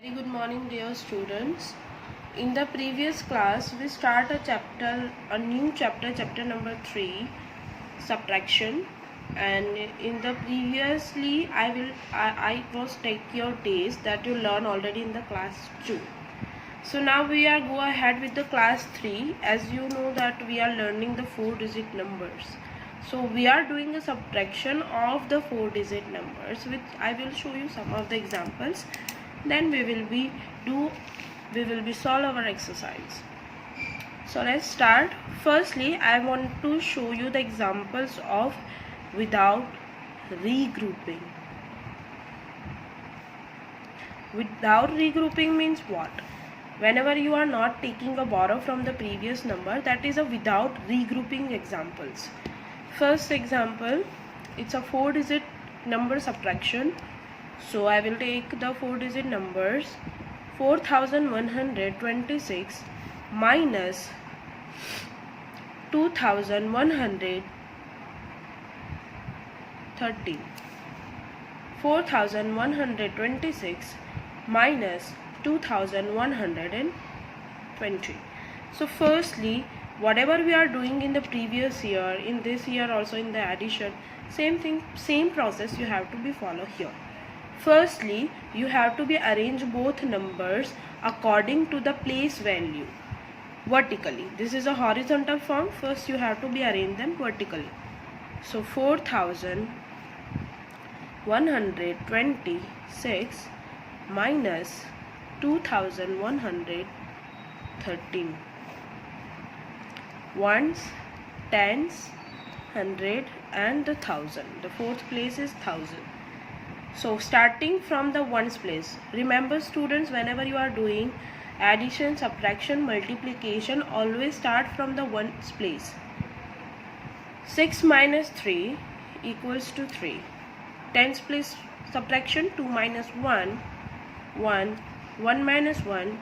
Very good morning, dear students. In the previous class, we start a new chapter, chapter number 3, subtraction. And in the previously, I was take your days that you learn already in the class 2. So now we are go ahead with the class 3. As you know that we are learning the 4-digit numbers. So we are doing a subtraction of the 4-digit numbers, which I will show you some of the examples. Then we will be solve our exercise. So let's start. Firstly, I want to show you the examples of without regrouping. Without regrouping means what? Whenever you are not taking a borrow from the previous number, that is a without regrouping examples. First example, it's a 4-digit number subtraction. So I will take the 4-digit numbers 4126 minus 2113. 4126 minus 2120. So firstly, whatever we are doing in the previous year, in this year also in the addition, same thing, same process you have to be follow here. Firstly, you have to be arrange both numbers according to the place value vertically. This is a horizontal form. First you have to be arrange them vertically. So 4126 minus 2113. Ones, tens, hundred and the thousand. The fourth place is thousand. So starting from the ones place, remember students, whenever you are doing addition, subtraction, multiplication, always start from the ones place. 6 minus 3 equals to 3. Tens place subtraction, 2 minus 1, 1, 1 minus 1,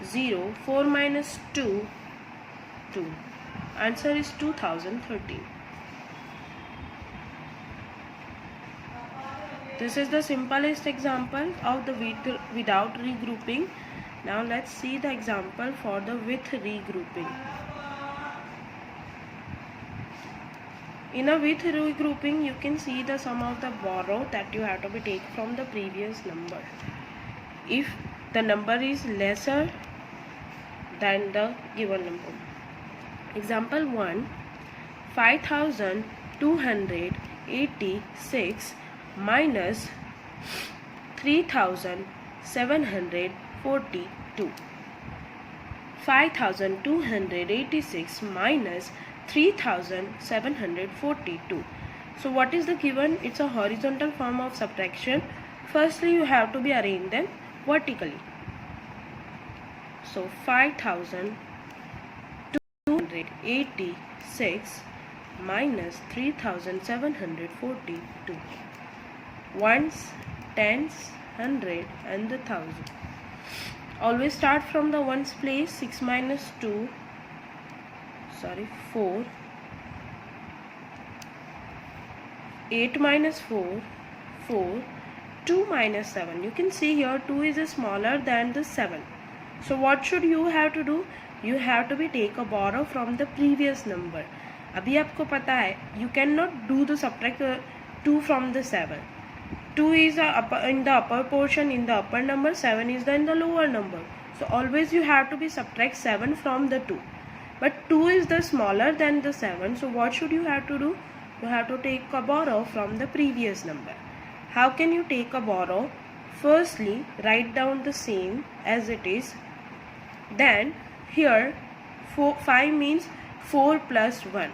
0, 4 minus 2, 2. Answer is 2013. This is the simplest example of the without regrouping. Now let's see the example for the with regrouping. In a with regrouping, you can see the sum of the borrow that you have to be take from the previous number. If the number is lesser than the given number. Example 1, 5286 minus 3742. 5286 minus 3742. So what is the given? It's a horizontal form of subtraction. Firstly, you have to be arrange them vertically. So 5286 minus 3742. Ones, tens, hundred and the thousand. Always start from the ones place. 6 minus 2, 4. 8 minus 4, 4. 2 minus 7. You can see here 2 is smaller than the 7. So what should you have to do? You have to be take a borrow from the previous number. अभी आपको पता है, you cannot do the subtract 2 from the 7. 2 is in the upper portion, in the upper number, 7 is in the lower number. So always you have to be subtract 7 from the 2. But 2 is the smaller than the 7. So what should you have to do? You have to take a borrow from the previous number. How can you take a borrow? Firstly, write down the same as it is. Then here 5 means 4 plus 1.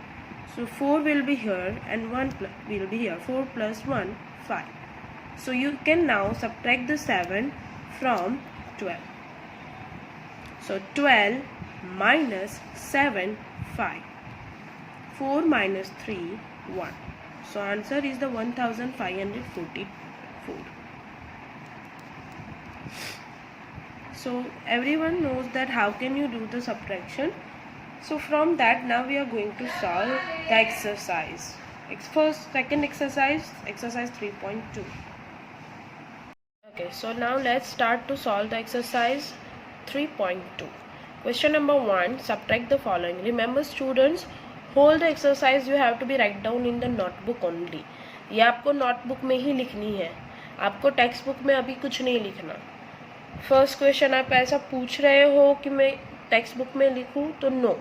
So 4 will be here and 1 will be here. 4 plus 1, 5. So you can now subtract the 7 from 12. So 12 minus 7, 5. 4 minus 3, 1. So answer is the 1544. So everyone knows that how can you do the subtraction. So from that, now we are going to solve the exercise. Second exercise, exercise 3.2. Okay, so now let's start to solve the exercise 3.2. Question number 1, subtract the following. Remember students, whole the exercise you have to be write down in the notebook only. ये आपको notebook में ही लिखनी है, आपको text book में अभी कुछ नहीं लिखना. फर्स्ट क्वेश्चन आप ऐसा पूछ रहे हो कि मैं टेक्स्ट बुक में लिखूं, तो no,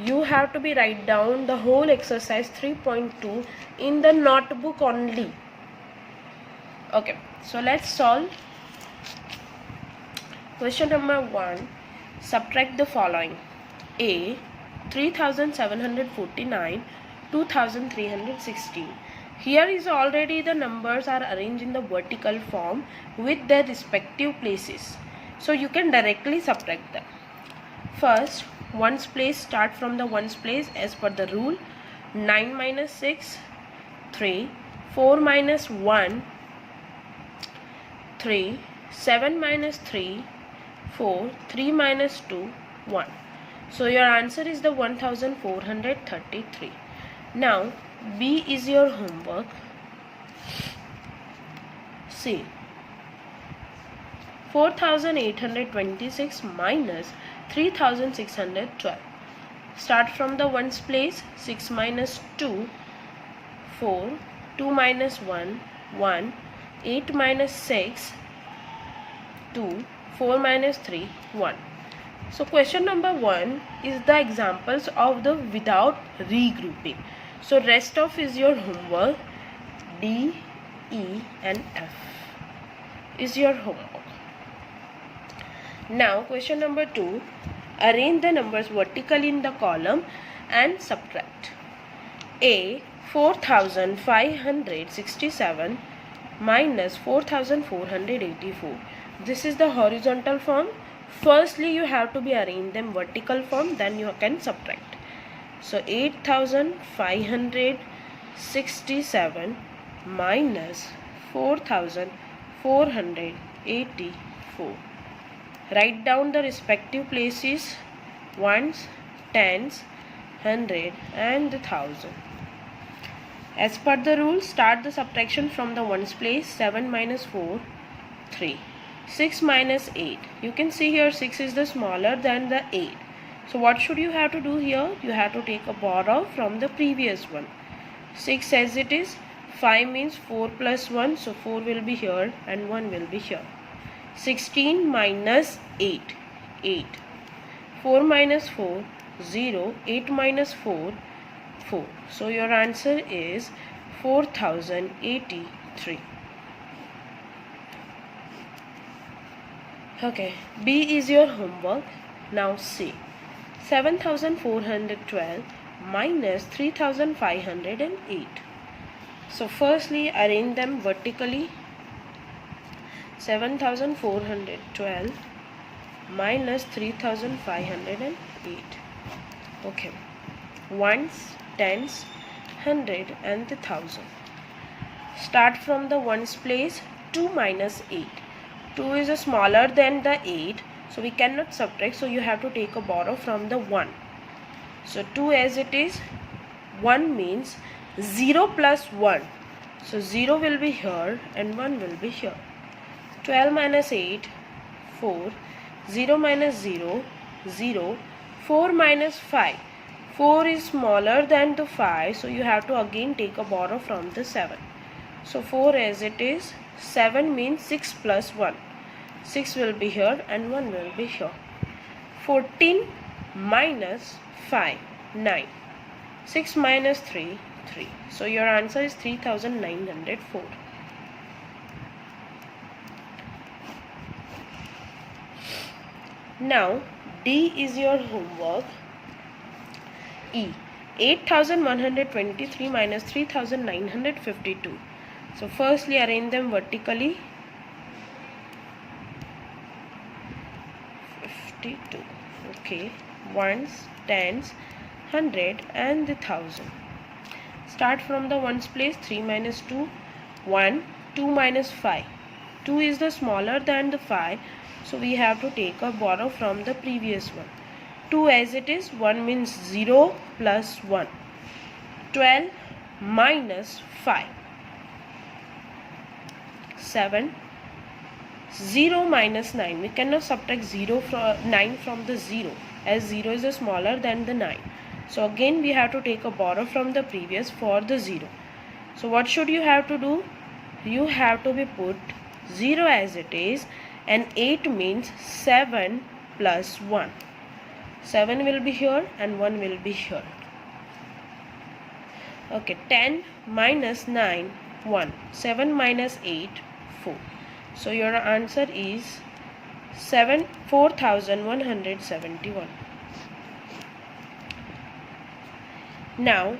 you have to be write down the whole exercise 3.2 in the notebook only. Okay, so let's solve. Question number 1, subtract the following. A, 3749, 2316. Here is already the numbers are arranged in the vertical form with their respective places, so you can directly subtract them. First, ones place, start from the ones place as per the rule. 9 minus 6, 3. 4 minus 1, 3. 7 minus 3, 4. 3 minus 2, 1. So your answer is the 1433. Now B is your homework. See, 4826 minus 3612. Start from the ones place. 6 minus 2, 4. 2 minus 1, 1. 8 minus 6, 2. 4 minus 3, 1. So question number 1 is the examples of the without regrouping. So rest of is your homework. D, E and F is your homework. Now question number 2, arrange the numbers vertically in the column and subtract. A, 4567 minus 4484. This is the horizontal form. Firstly you have to be arrange them vertical form, then you can subtract. So 8567 minus 4484. Write down the respective places, ones, tens, hundred and the thousand. As per the rule, start the subtraction from the ones place. 7 minus 4, 3. 6 minus 8. You can see here 6 is the smaller than the 8. So what should you have to do here? You have to take a borrow from the previous one. 6 as it is. 5 means 4 plus 1. So 4 will be here and 1 will be here. 16 minus 8, 8. 4 minus 4, 0. 8 minus 4, 4. So your answer is 4083. Okay, B is your homework. Now C. 7412 minus 3508. So firstly arrange them vertically. 7412 minus 3508. Okay, ones, tens, hundred and the thousand. Start from the ones place. 2 minus 8. 2 is smaller than the 8, so we cannot subtract, so you have to take a borrow from the 1. So 2 as it is. 1 means 0 plus 1, so 0 will be here and 1 will be here. 12 minus 8, 4. 0 minus 0, 0. 4 minus 5. 4 is smaller than the 5, so you have to again take a borrow from the 7. So 4 as it is. 7 means 6 plus 1. 6 will be here and 1 will be here. 14 minus 5, 9. 6 minus 3, 3. So your answer is 3904. Now D is your homework. E. 8123 minus 3952. So firstly arrange them vertically. 52. Okay, ones, tens, hundred and the thousand. Start from the ones place. 3 minus 2, 1. 2 minus 5. 2 is the smaller than the 5, so we have to take a borrow from the previous one. 2 as it is. 1 means 0 plus 1. 12 minus 5. 7. 0 minus 9. We cannot subtract 9 from the 0, as 0 is smaller than the 9. So again we have to take a borrow from the previous for the 0. So what should you have to do? You have to be put 0 as it is, and 8 means 7 plus 1. 7 will be here and 1 will be here. Okay, 10 minus 9, 1. 7 minus 8, 4. So your answer is 4171. Now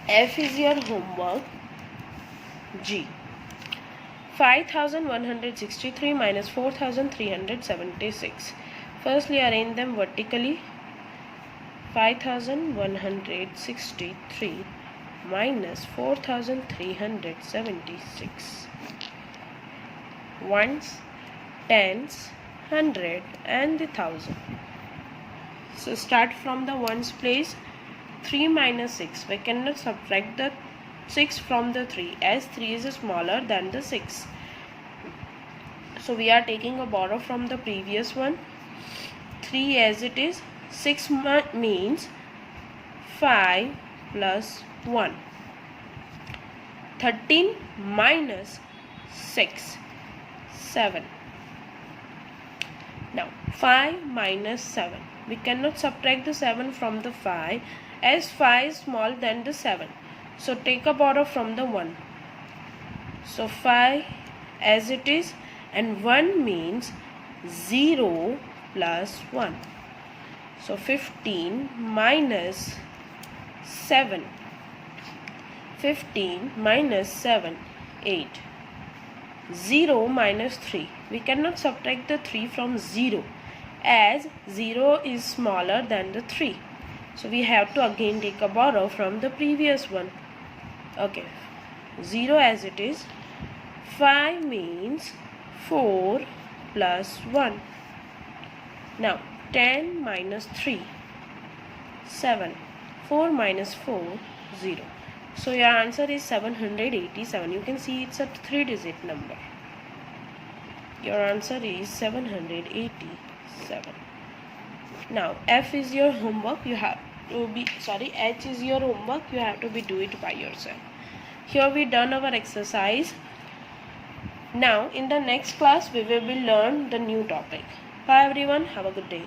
F is your homework. G. 5163 minus 4376. Firstly arrange them vertically. 5163 minus 4376. Ones, tens, hundred and the thousand. So start from the ones place. 3 minus 6. We cannot subtract the 6 from the 3, as 3 is smaller than the 6. So we are taking a borrow from the previous one. 3 as it is. 6 means 5 plus 1. 13 minus 6, 7. Now 5 minus 7. We cannot subtract the 7 from the 5, as 5 is smaller than the 7. So take a borrow from the 1. So 5 as it is, and 1 means 0 plus 1. So 15 minus 7. 15 minus 7, 8. 0 minus 3. We cannot subtract the 3 from 0, as 0 is smaller than the 3. So we have to again take a borrow from the previous one. Okay, 0 as it is. 5 means 4 plus 1. Now 10 minus 3, 7. 4 minus 4, 0. So your answer is 787. You can see it's a 3-digit number. Your answer is 787. Now F is your homework. You have to be H is your homework. You have to do it by yourself. Here we done our exercise. Now in the next class we will learn the new topic. Bye everyone. Have a good day.